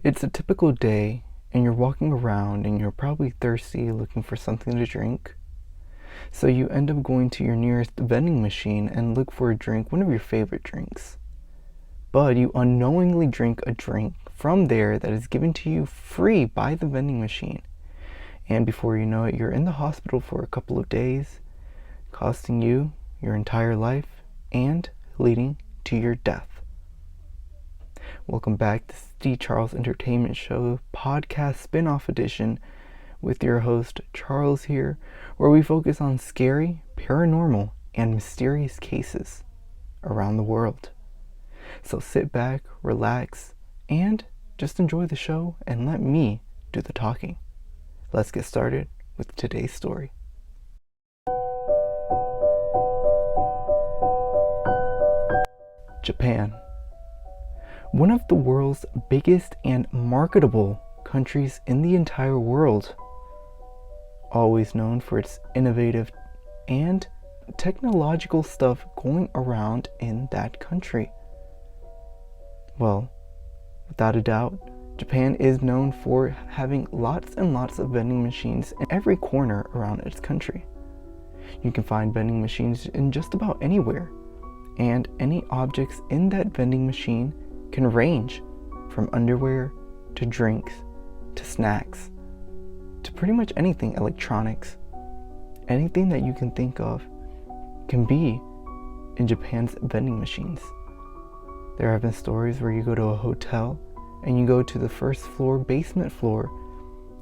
It's a typical day, and you're walking around and you're probably thirsty looking for something to drink. So you end up going to your nearest vending machine and look for a drink, one of your favorite drinks. But you unknowingly drink a drink from there that is given to you free by the vending machine. And before you know it, you're in the hospital for a couple of days, costing you your entire life and leading to your death. Welcome back to the Charles Entertainment Show podcast spin-off edition with your host Charles here, where we focus on scary, paranormal, and mysterious cases around the world. So sit back, relax, and just enjoy the show and let me do the talking. Let's get started with today's story. Japan. One of the world's biggest and marketable countries in the entire world. Always known for its innovative and technological stuff going around in that country. Well, without a doubt, Japan is known for having lots and lots of vending machines in every corner around its country. You can find vending machines in just about anywhere, and any objects in that vending machine can range from underwear to drinks to snacks to pretty much anything electronics. Anything that you can think of can be in Japan's vending machines. There have been stories where you go to a hotel and you go to the first floor, basement floor,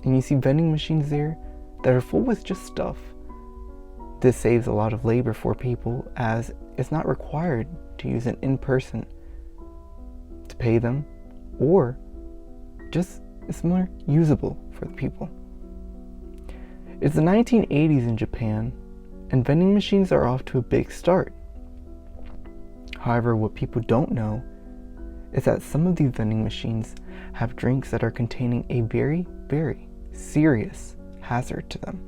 and you see vending machines there that are full with just stuff. This saves a lot of labor for people, as it's not required to use an in-person to pay them, or just it's more usable for the people. It's the 1980s in Japan, and vending machines are off to a big start. However, what people don't know is that some of these vending machines have drinks that are containing a very, very serious hazard to them.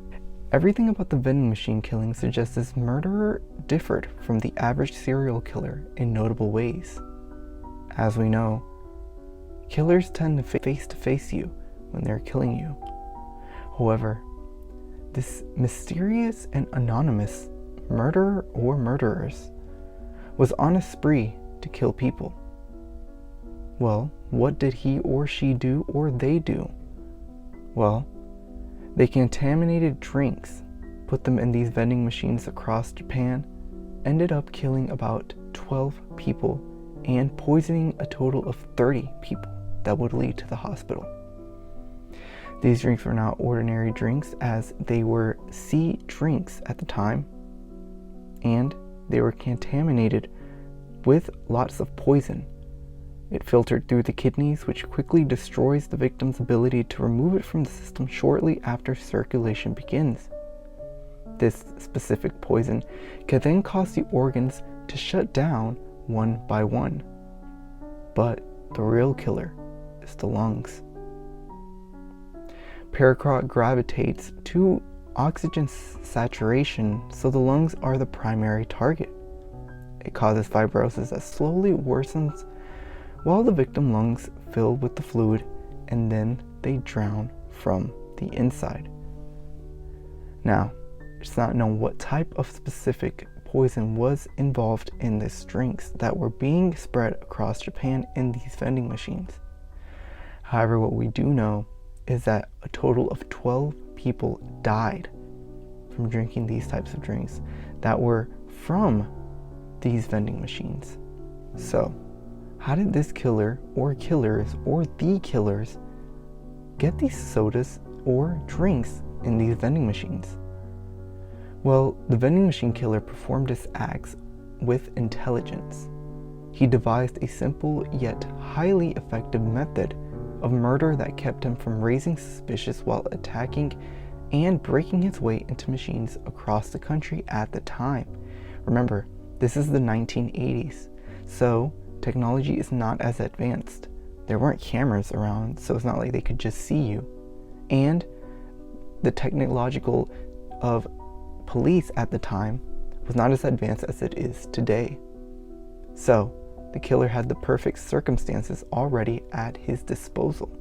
Everything about the vending machine killing suggests this murderer differed from the average serial killer in notable ways. As we know, killers tend to face you when they're killing you. However, this mysterious and anonymous murderer or murderers was on a spree to kill people. Well, what did he or she do or they do? Well, they contaminated drinks, put them in these vending machines across Japan, ended up killing about 12 people and poisoning a total of 30 people that would lead to the hospital. These drinks were not ordinary drinks, as they were sea drinks at the time, and they were contaminated with lots of poison. It filtered through the kidneys, which quickly destroys the victim's ability to remove it from the system shortly after circulation begins. This specific poison can then cause the organs to shut down one by one. But the real killer is the lungs. Paraquat gravitates to oxygen saturation, so the lungs are the primary target. It causes fibrosis that slowly worsens while the victim's lungs fill with the fluid, and then they drown from the inside. Now, it's not known what type of specific poison was involved in these drinks that were being spread across Japan in these vending machines. However, what we do know is that a total of 12 people died from drinking these types of drinks that were from these vending machines. So, how did this killer or killers or the killers get these sodas or drinks in these vending machines? Well, the vending machine killer performed his acts with intelligence. He devised a simple yet highly effective method of murder that kept him from raising suspicion while attacking and breaking his way into machines across the country at the time. Remember, this is the 1980s, so technology is not as advanced. There weren't cameras around, so it's not like they could just see you. And the technological of police at the time was not as advanced as it is today. So, the killer had the perfect circumstances already at his disposal.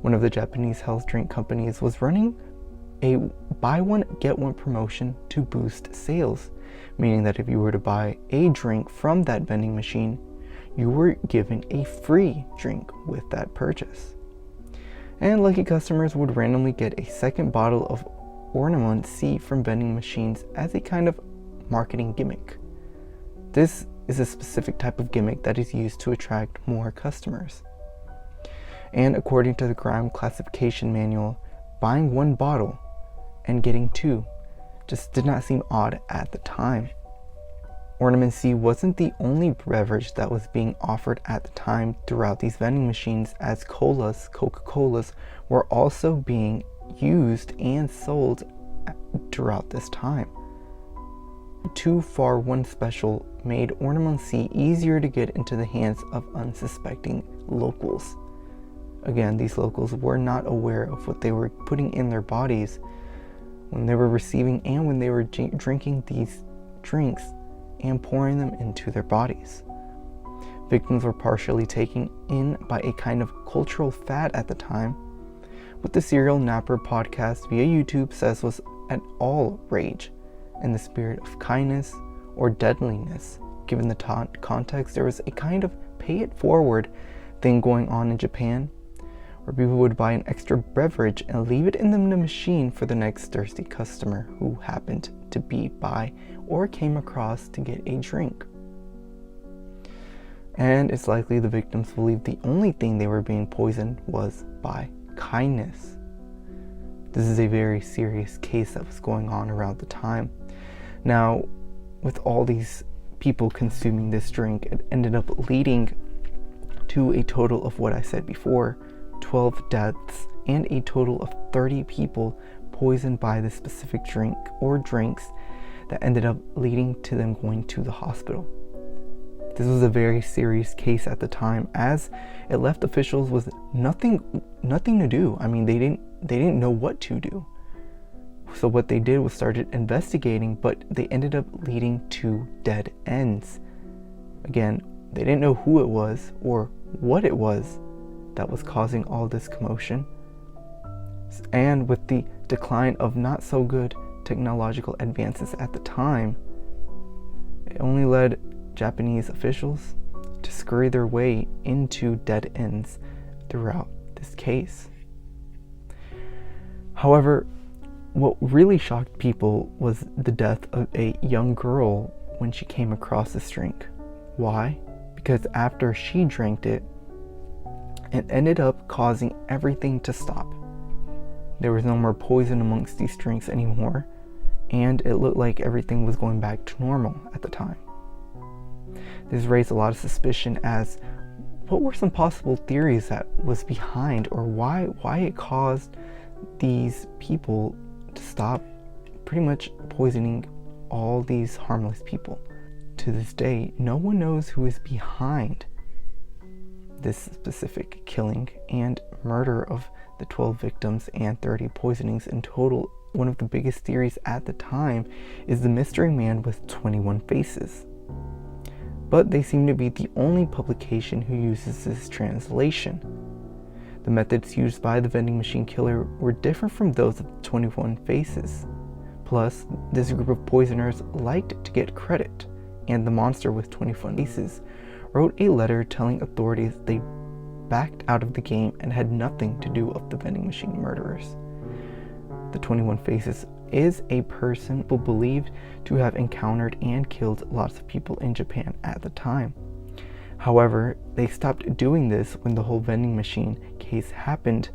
one of the Japanese health drink companies was running a buy one get one promotion to boost sales, meaning that if you were to buy a drink from that vending machine, you were given a free drink with that purchase. And lucky customers would randomly get a second bottle of Ornament C from vending machines as a kind of marketing gimmick. This is a specific type of gimmick that is used to attract more customers. And according to the Grime classification manual, buying one bottle and getting two just did not seem odd at the time. Ornament C wasn't the only beverage that was being offered at the time throughout these vending machines, as Coca-Colas were also being used and sold throughout this time. 2 for 1 special made Ornament C easier to get into the hands of unsuspecting locals. Again, these locals were not aware of what they were putting in their bodies when they were receiving and when they were drinking these drinks and pouring them into their bodies. Victims were partially taken in by a kind of cultural fad at the time, what the Serial Napper podcast via YouTube says was at all rage in the spirit of kindness or deadliness. Given the context, there was a kind of pay it forward thing going on in Japan, where people would buy an extra beverage and leave it in the machine for the next thirsty customer who happened to be by or came across to get a drink. And it's likely the victims believed the only thing they were being poisoned was by kindness. This is a very serious case that was going on around the time. Now, with all these people consuming this drink, it ended up leading to a total of what I said before, 12 deaths and a total of 30 people poisoned by this specific drink or drinks that ended up leading to them going to the hospital. This was a very serious case at the time, as it left officials with nothing to do. I mean, they didn't know what to do. So what they did was started investigating, but they ended up leading to dead ends. Again, they didn't know who it was or what it was that was causing all this commotion. And with the decline of not so good technological advances at the time, it only led Japanese officials to scurry their way into dead ends throughout this case. However, what really shocked people was the death of a young girl when she came across this drink. Why? Because after she drank it, it ended up causing everything to stop. There was no more poison amongst these drinks anymore, and it looked like everything was going back to normal at the time. This raised a lot of suspicion as what were some possible theories that was behind, or why it caused these people to stop pretty much poisoning all these harmless people. To this day, no one knows who is behind this specific killing and murder of the 12 victims and 30 poisonings in total. One of the biggest theories at the time is the mystery man with 21 faces. But they seem to be the only publication who uses this translation. The methods used by the vending machine killer were different from those of the 21 faces. Plus, this group of poisoners liked to get credit, and the monster with 21 faces wrote a letter telling authorities they backed out of the game and had nothing to do with the vending machine murderers. The 21 faces is a person believed to have encountered and killed lots of people in Japan at the time. However, they stopped doing this when the whole vending machine case happened,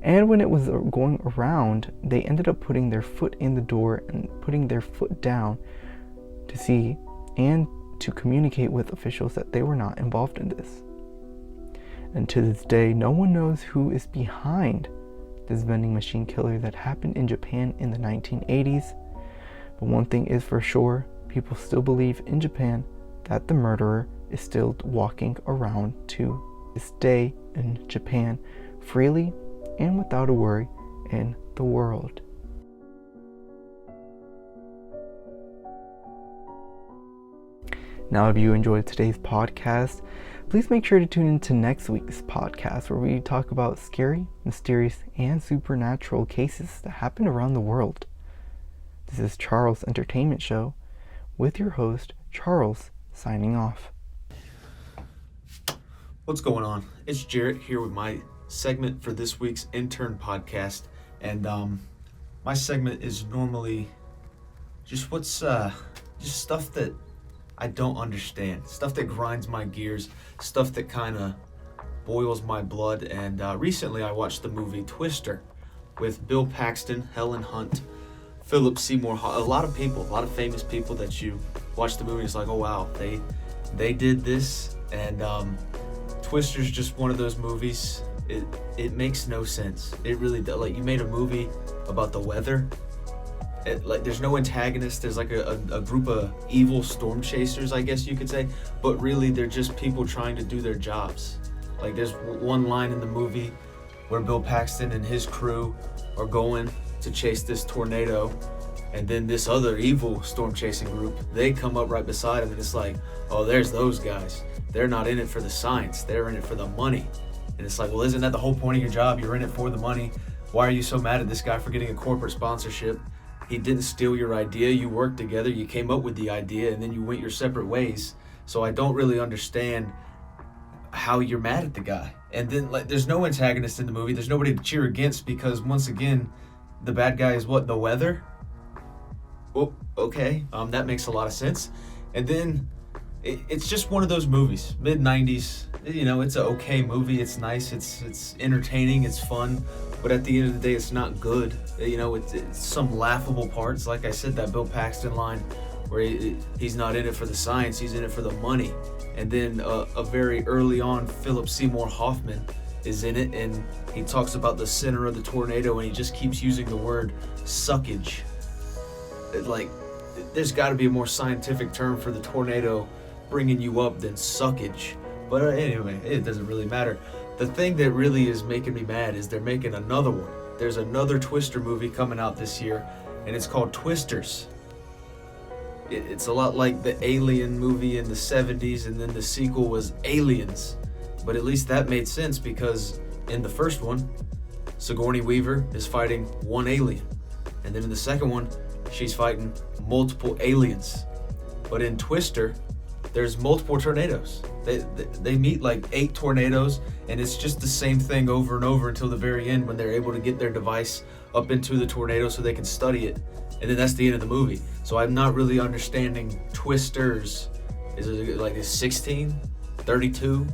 and when it was going around, they ended up putting their foot in the door and putting their foot down to see and to communicate with officials that they were not involved in this. And to this day, no one knows who is behind this vending machine killer that happened in Japan in the 1980s. But one thing is for sure, people still believe in Japan that the murderer is still walking around to this day in Japan, freely and without a worry in the world. Now, if you enjoyed today's podcast, Please make sure to tune in to next week's podcast where we talk about scary, mysterious, and supernatural cases that happen around the world. This is Charles' Entertainment Show with your host, Charles, signing off. What's going on? It's Jarrett here with my segment for this week's Intern podcast. And my segment is normally just just stuff that I don't understand, stuff that grinds my gears, stuff that kind of boils my blood. And recently I watched the movie Twister with Bill Paxton, Helen Hunt, Philip Seymour, a lot of famous people that you watch the movie and it's like, oh wow, they did this. And Twister's just one of those movies. It makes no sense. It really does. Like, you made a movie about the weather. There's no antagonist. There's like a group of evil storm chasers, I guess you could say. But really, they're just people trying to do their jobs. Like, there's one line in the movie where Bill Paxton and his crew are going to chase this tornado. And then this other evil storm chasing group, they come up right beside him. And it's like, oh, there's those guys. They're not in it for the science. They're in it for the money. And it's like, well, isn't that the whole point of your job? You're in it for the money. Why are you so mad at this guy for getting a corporate sponsorship? He didn't steal your idea. You worked together. You came up with the idea, and then you went your separate ways. So I don't really understand how you're mad at the guy. And then, like, there's no antagonist in the movie. There's nobody to cheer against because, once again, the bad guy is what? The weather? Oh, okay. That makes a lot of sense. And then it's just one of those movies, mid-90s. You know, it's an okay movie. It's nice. It's entertaining. It's fun. But at the end of the day, it's not good. You know, it's some laughable parts. Like I said, that Bill Paxton line where he's not in it for the science. He's in it for the money. And then a very early on, Philip Seymour Hoffman is in it. And he talks about the center of the tornado. And he just keeps using the word suckage. Like, there's got to be a more scientific term for the tornado bringing you up than suckage. But anyway, it doesn't really matter. The thing that really is making me mad is they're making another one. There's another Twister movie coming out this year, and it's called Twisters. It's a lot like the Alien movie in the 70s, and then the sequel was Aliens. But at least that made sense because in the first one, Sigourney Weaver is fighting one alien. And then in the second one, she's fighting multiple aliens. But in Twister, there's multiple tornadoes. They meet like 8 tornadoes, and it's just the same thing over and over until the very end when they're able to get their device up into the tornado so they can study it. And then that's the end of the movie. So I'm not really understanding Twisters. Is it like 16, 32,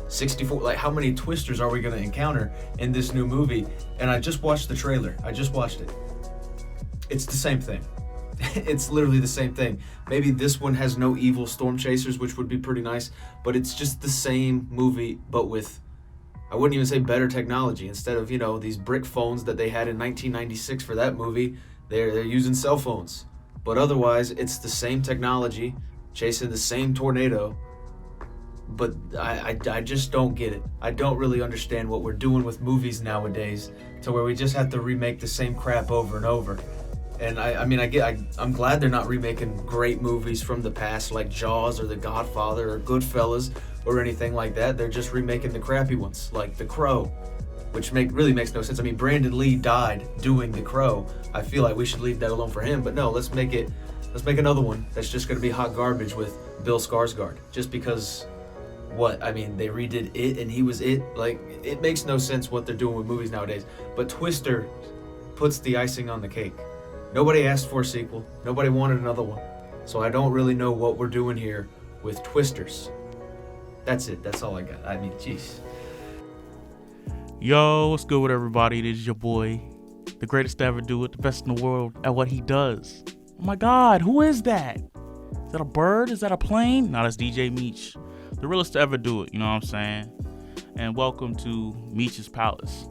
64? Like, how many Twisters are we going to encounter in this new movie? And I just watched the trailer. I just watched it. It's the same thing. It's literally the same thing. Maybe this one has no evil storm chasers, which would be pretty nice, but it's just the same movie, but with, I wouldn't even say better technology. Instead of, you know, these brick phones that they had in 1996 for that movie, they're using cell phones. But otherwise, it's the same technology, chasing the same tornado. But I just don't get it. I don't really understand what we're doing with movies nowadays to where we just have to remake the same crap over and over. And I'm glad they're not remaking great movies from the past like Jaws or The Godfather or Goodfellas or anything like that. They're just remaking the crappy ones like The Crow, which really makes no sense. I mean, Brandon Lee died doing The Crow. I feel like we should leave that alone for him. But no, let's make another one that's just going to be hot garbage with Bill Skarsgård. Just because, what? I mean, they redid it and he was it. Like, it makes no sense what they're doing with movies nowadays. But Twister puts the icing on the cake. Nobody asked for a sequel. Nobody wanted another one. So I don't really know what we're doing here with Twisters. That's it. That's all I got. I mean, jeez. Yo, what's good with everybody? It is your boy, the greatest to ever do it, the best in the world at what he does. Oh my God, who is that? Is that a bird? Is that a plane? No, that's DJ Meech, the realest to ever do it, you know what I'm saying? And welcome to Meech's Palace.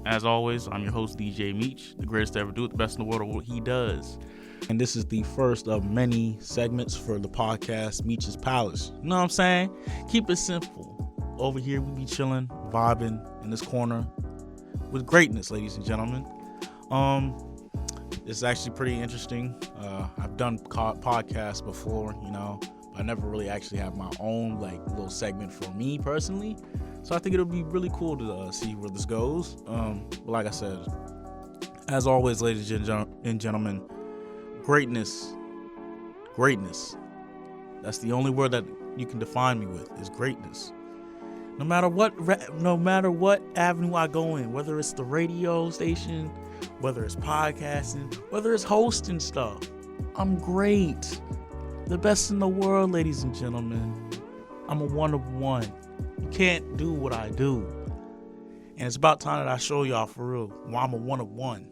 As always, I'm your host, DJ Meech, the greatest to ever do it, the best in the world at what he does. And this is the first of many segments for the podcast, Meech's Palace. You know what I'm saying? Keep it simple. Over here, we be chilling, vibing in this corner with greatness, ladies and gentlemen. It's actually pretty interesting. I've done podcasts before, you know, I never really actually have my own like little segment for me personally. So I think it'll be really cool to see where this goes. But like I said, as always, ladies and gentlemen, greatness. That's the only word that you can define me with, is greatness. No matter what avenue I go in, whether it's the radio station, whether it's podcasting, whether it's hosting stuff, I'm great. The best in the world, ladies and gentlemen. I'm a one of one. You can't do what I do. And it's about time that I show y'all for real why I'm a one of one.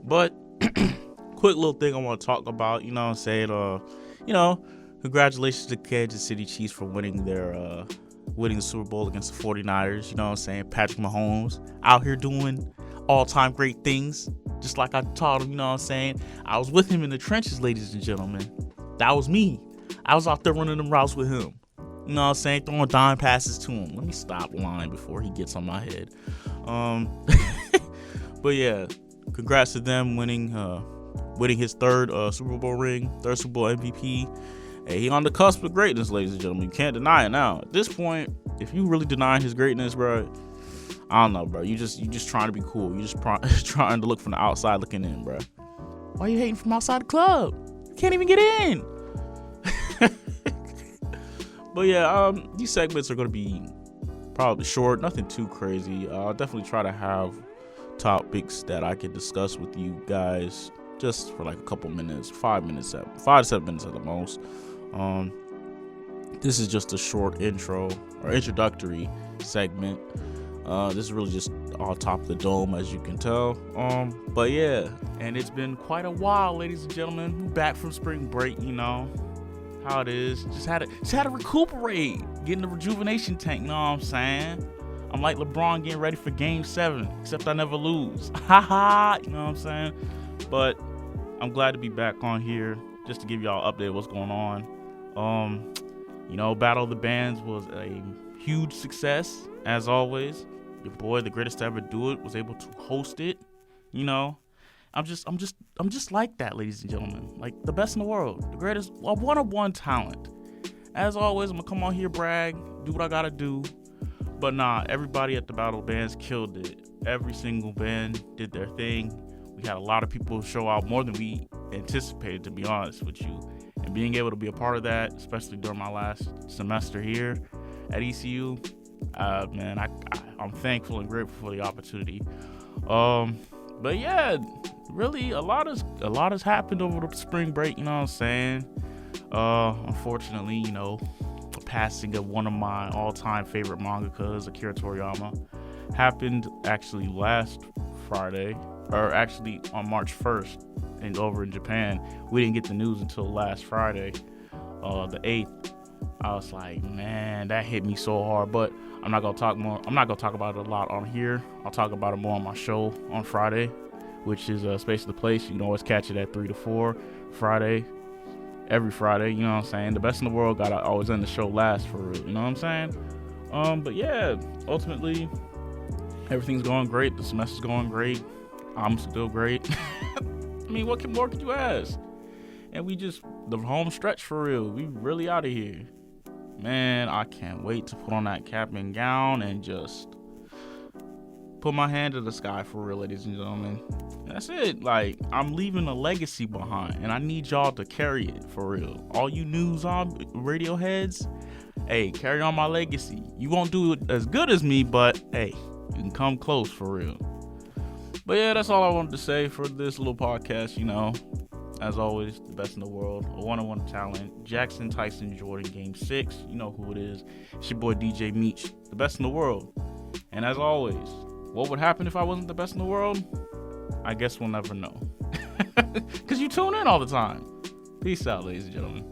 But quick little thing I want to talk about, you know what I'm saying? Congratulations to Kansas City Chiefs for winning the Super Bowl against the 49ers. You know what I'm saying? Patrick Mahomes out here doing all-time great things, just like I taught him, you know what I'm saying? I was with him in the trenches, ladies and gentlemen. That was me. I was out there running them routes with him. You know what I'm saying? Throwing dime passes to him. Let me stop lying before he gets on my head. But yeah, congrats to them winning his third Super Bowl ring, third Super Bowl MVP. Hey, he on the cusp of greatness, ladies and gentlemen. You can't deny it now. At this point, if you really denying his greatness, bro, I don't know, bro. You just trying to be cool. You just trying to look from the outside looking in, bro. Why you hating from outside the club? You can't even get in. But yeah, these segments are gonna be probably short, nothing too crazy. I'll definitely try to have topics that I can discuss with you guys just for like a couple minutes, 5 to 7 minutes at the most. This is just a short intro or introductory segment. This is really just on top of the dome, as you can tell. But yeah, and it's been quite a while, ladies and gentlemen. We're back from spring break, you know how it is. Just had to recuperate, get in the rejuvenation tank. You know what I'm saying? I'm like LeBron getting ready for Game 7, except I never lose. Ha. You know what I'm saying? But I'm glad to be back on here just to give y'all an update of what's going on. Battle of the Bands was a huge success, as always. Your boy, the greatest to ever do it, was able to host it. You know, I'm just like that, ladies and gentlemen. Like the best in the world, the greatest, a one-of-one talent. As always, I'm gonna come on here, brag, do what I gotta do. But nah, everybody at the Battle of the Bands killed it. Every single band did their thing. We had a lot of people show out, more than we anticipated, to be honest with you. And being able to be a part of that, especially during my last semester here at ECU, man, I'm thankful and grateful for the opportunity. But yeah, really a lot has happened over the spring break, you know what I'm saying? Unfortunately, the passing of one of my all-time favorite mangakas, Akira Toriyama, happened actually last Friday, or actually on March 1st, and over in Japan. We didn't get the news until last Friday, the 8th. I was like, man, that hit me so hard. But I'm not gonna talk about it a lot on here. I'll talk about it more on my show on Friday, which is Space of the Place. You can always catch it at 3 to 4 Friday, every Friday. You know what I'm saying? The best in the world gotta always end the show last, for real. You know what I'm saying? But yeah, ultimately, everything's going great. The semester's going great. I'm still great. I mean, what more could you ask? And the home stretch, for real. We really out of here. Man, I can't wait to put on that cap and gown and just put my hand to the sky, for real, ladies and gentlemen. That's it. Like, I'm leaving a legacy behind, and I need y'all to carry it, for real. All you news on radio heads, hey, carry on my legacy. You won't do it as good as me, but hey, you can come close, for real. But yeah, that's all I wanted to say for this little podcast. As always, the best in the world, a one-on-one talent, Jackson Tyson Jordan, Game 6. You know who it is. It's your boy DJ Meech, the best in the world. And as always, what would happen if I wasn't the best in the world? I guess we'll never know. Because you tune in all the time. Peace out, ladies and gentlemen.